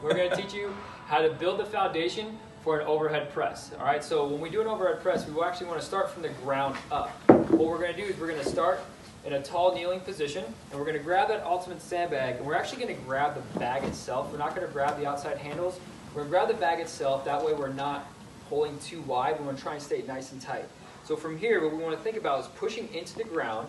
We're going to teach you how to build the foundation for an overhead press. All right, so when we do an overhead press, we actually want to start from the ground up. What we're going to do is we're going to start in a tall kneeling position, and we're going to grab that ultimate sandbag, and we're actually going to grab the bag itself. We're not going to grab the outside handles. We're going to grab the bag itself. That way we're not pulling too wide. We're going to try and stay nice and tight. So from here, what we want to think about is pushing into the ground,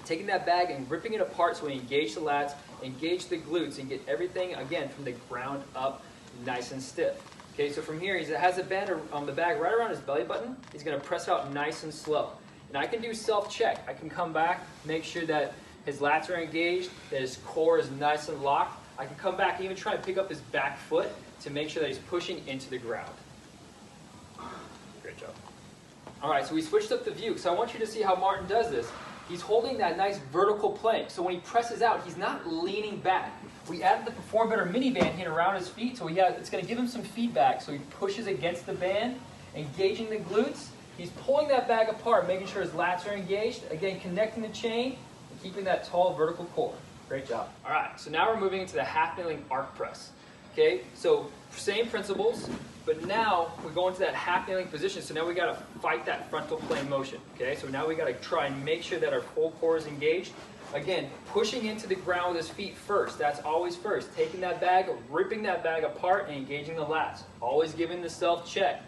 taking that bag and ripping it apart so we engage the lats, engage the glutes, and get everything, again, from the ground up nice and stiff. Okay, so from here, he has a band on the bag right around his belly button. He's going to press it out nice and slow. And I can do self-check. I can come back, make sure that his lats are engaged, that his core is nice and locked. I can come back and even try and pick up his back foot to make sure that he's pushing into the ground. Great job. All right, so we switched up the view because I want you to see how Martin does this. He's holding that nice vertical plank. So when he presses out, he's not leaning back. We added the Perform Better mini band here around his feet, so it's going to give him some feedback. So he pushes against the band, engaging the glutes. He's pulling that bag apart, making sure his lats are engaged. Again, connecting the chain and keeping that tall vertical core. Great job. All right, so now we're moving into the half kneeling arc press. Okay, so same principles, but now we go into that half kneeling position. So now we got to fight that frontal plane motion. Okay, so now we got to try and make sure that our full core is engaged. Again, pushing into the ground with his feet first. That's always first. Taking that bag, ripping that bag apart, and engaging the lats. Always giving the self-check.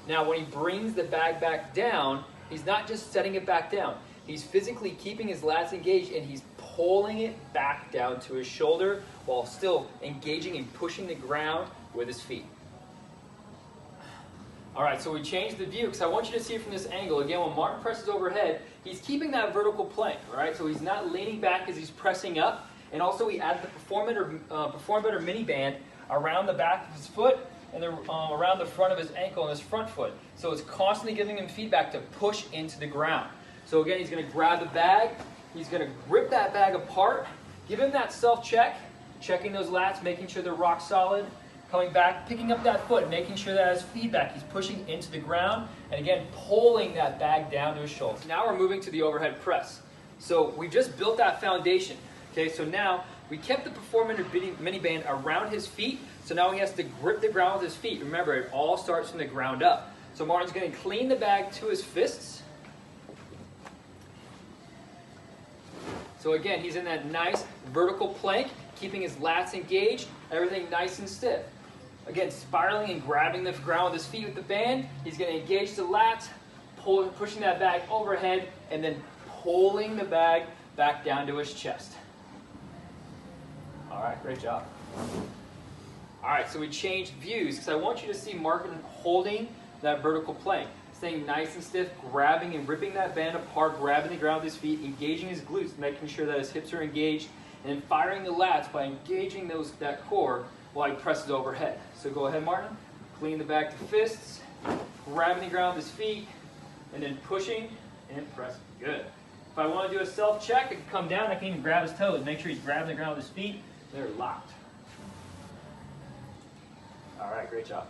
Now, when he brings the bag back down, he's not just setting it back down. He's physically keeping his lats engaged, and he's pulling it back down to his shoulder while still engaging and pushing the ground with his feet. All right, so we changed the view because I want you to see it from this angle. Again, when Martin presses overhead, he's keeping that vertical plank, all right? So he's not leaning back as he's pressing up. And also we added the Perform Better mini band around the back of his foot and around the front of his ankle and his front foot. So it's constantly giving him feedback to push into the ground. So again, he's going to grab the bag. He's going to grip that bag apart. Give him that self-check, checking those lats, making sure they're rock solid. Coming back, picking up that foot, making sure that has feedback. He's pushing into the ground, and again, pulling that bag down to his shoulders. Now we're moving to the overhead press. So we just built that foundation. Okay, so now we kept the Perform Better mini band around his feet, so now he has to grip the ground with his feet. Remember, it all starts from the ground up. So Martin's going to clean the bag to his fists. So again, he's in that nice vertical plank, keeping his lats engaged, everything nice and stiff. Again, spiraling and grabbing the ground with his feet with the band. He's going to engage the lats, pushing that bag overhead, and then pulling the bag back down to his chest. All right, great job. All right, so we changed views because I want you to see Martin holding that vertical plank, staying nice and stiff, grabbing and ripping that band apart, grabbing the ground with his feet, engaging his glutes, making sure that his hips are engaged, and then firing the lats by engaging that core while he presses overhead. So go ahead, Martin. Clean the bag to fists, grabbing the ground with his feet, and then pushing and pressing. Good. If I want to do a self-check, I can come down. I can even grab his toes. Make sure he's grabbing the ground with his feet. They're locked. All right, great job.